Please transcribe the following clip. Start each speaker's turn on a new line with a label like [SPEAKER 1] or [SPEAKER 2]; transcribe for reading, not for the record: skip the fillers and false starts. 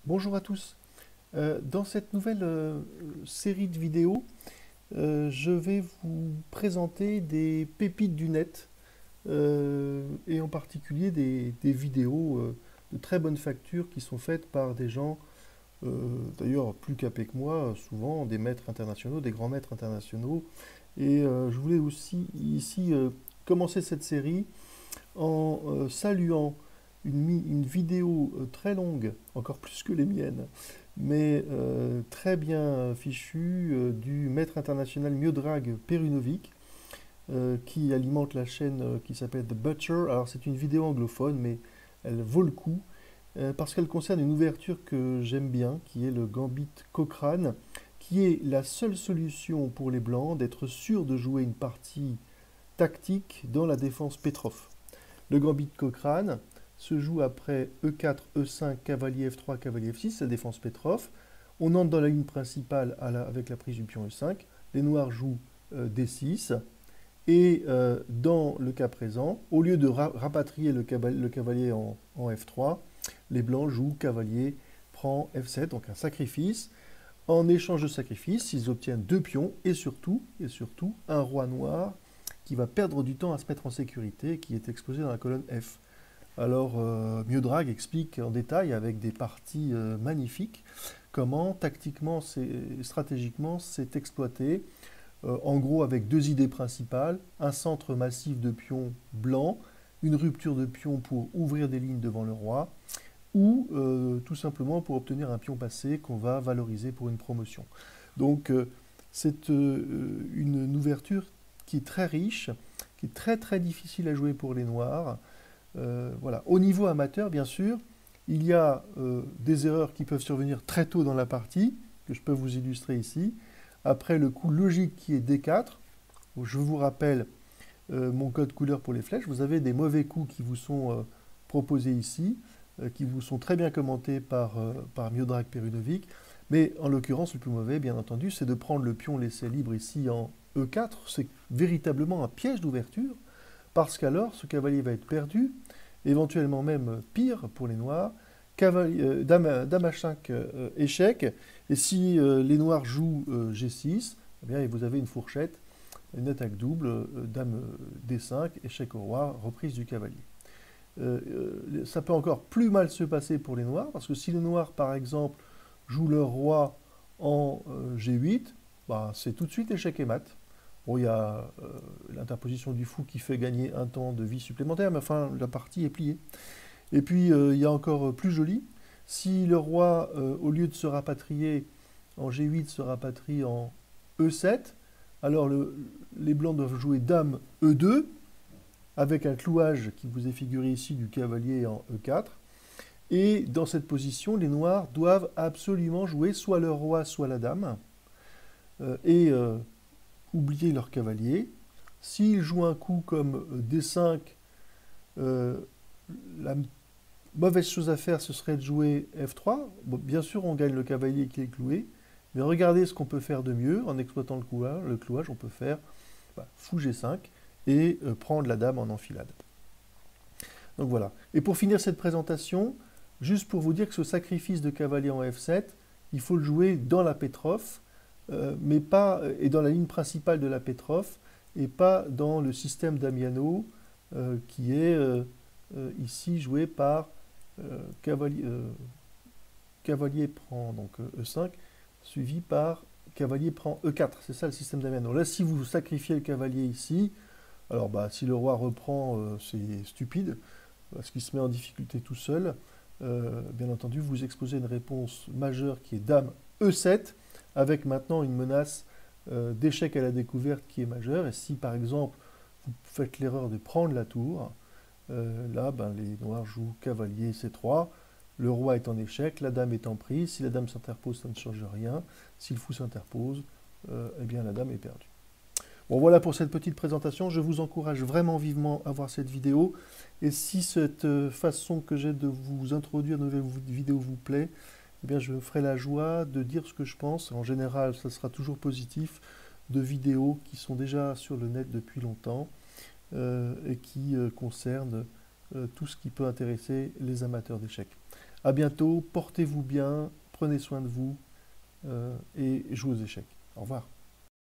[SPEAKER 1] Bonjour à tous. Dans cette nouvelle série de vidéos, je vais vous présenter des pépites du net et en particulier des vidéos de très bonne facture qui sont faites par des gens, d'ailleurs plus capés que moi, souvent des maîtres internationaux, des grands maîtres internationaux. Et je voulais aussi ici commencer cette série en saluant une vidéo très longue, encore plus que les miennes, mais très bien fichue, du maître international Miodrag Perunovic, qui alimente la chaîne qui s'appelle The Butcher. Alors c'est une vidéo anglophone, mais elle vaut le coup, parce qu'elle concerne une ouverture que j'aime bien, qui est le Gambit Cochrane, qui est la seule solution pour les Blancs d'être sûr de jouer une partie tactique dans la défense Petrov. Le gambit de Cochrane se joue après E4, E5, cavalier F3, cavalier F6, la défense Petrov. On entre dans la ligne principale avec la prise du pion E5. Les noirs jouent D6. Et dans le cas présent, au lieu de rapatrier le cavalier en F3, les blancs jouent cavalier prend F7, donc un sacrifice. En échange de sacrifice, ils obtiennent deux pions et surtout un roi noir qui va perdre du temps à se mettre en sécurité, qui est exposé dans la colonne F. Alors, Miodrag explique en détail, avec des parties magnifiques, comment tactiquement et stratégiquement c'est exploité. En gros, avec deux idées principales, un centre massif de pions blancs, une rupture de pions pour ouvrir des lignes devant le roi, ou tout simplement pour obtenir un pion passé qu'on va valoriser pour une promotion. Donc, c'est une ouverture qui est très riche, qui est très très difficile à jouer pour les noirs. Voilà. Au niveau amateur, bien sûr, il y a des erreurs qui peuvent survenir très tôt dans la partie, que je peux vous illustrer ici. Après le coup logique qui est D4, je vous rappelle mon code couleur pour les flèches, vous avez des mauvais coups qui vous sont proposés ici, qui vous sont très bien commentés par Miodrag Perunovic. Mais en l'occurrence, le plus mauvais, bien entendu, c'est de prendre le pion laissé libre ici en E4. C'est véritablement un piège d'ouverture, parce qu'alors, ce cavalier va être perdu, éventuellement même pire pour les noirs. Dame H5, échec. Et si les noirs jouent G6, eh bien, vous avez une fourchette, une attaque double, Dame D5, échec au roi, reprise du cavalier. Ça peut encore plus mal se passer pour les noirs, parce que si les noirs, par exemple, jouent leur roi en G8, bah, c'est tout de suite échec et mat. Bon, il y a l'interposition du fou qui fait gagner un temps de vie supplémentaire, mais enfin, la partie est pliée. Et puis, il y a encore plus joli. Si le roi, au lieu de se rapatrier en G8, se rapatrie en E7, alors les blancs doivent jouer dame E2, avec un clouage qui vous est figuré ici du cavalier en E4. Et dans cette position, les noirs doivent absolument jouer soit le roi, soit la dame, et oublier leur cavalier. S'ils jouent un coup comme D5, la mauvaise chose à faire, ce serait de jouer F3. Bon, bien sûr, on gagne le cavalier qui est cloué, mais regardez ce qu'on peut faire de mieux en exploitant le clouage. On peut faire fou G5 et prendre la dame en enfilade. Donc voilà. Et pour finir cette présentation, juste pour vous dire que ce sacrifice de cavalier en F7, il faut le jouer dans la Petrov, mais pas, et dans la ligne principale de la Petrov, et pas dans le système Damiano, qui est ici joué par cavalier, cavalier prend donc E5, suivi par cavalier prend E4. C'est ça le système Damiano. Là, si vous sacrifiez le cavalier ici, alors bah, si le roi reprend, c'est stupide, parce qu'il se met en difficulté tout seul. Bien entendu, vous exposez une réponse majeure qui est dame E7, avec maintenant une menace d'échec à la découverte qui est majeure. Et si par exemple vous faites l'erreur de prendre la tour, là ben, les noirs jouent cavalier C3, le roi est en échec, la dame est en prise. Si la dame s'interpose, ça ne change rien. Si le fou s'interpose, eh bien la dame est perdue. Bon, voilà pour cette petite présentation. Je vous encourage vraiment vivement à voir cette vidéo. Et si cette façon que j'ai de vous introduire de nouvelles vidéos vous plaît, eh bien, je me ferai la joie de dire ce que je pense. En général, ça sera toujours positif, de vidéos qui sont déjà sur le net depuis longtemps et qui concernent tout ce qui peut intéresser les amateurs d'échecs. À bientôt, portez-vous bien, prenez soin de vous et jouez aux échecs. Au revoir.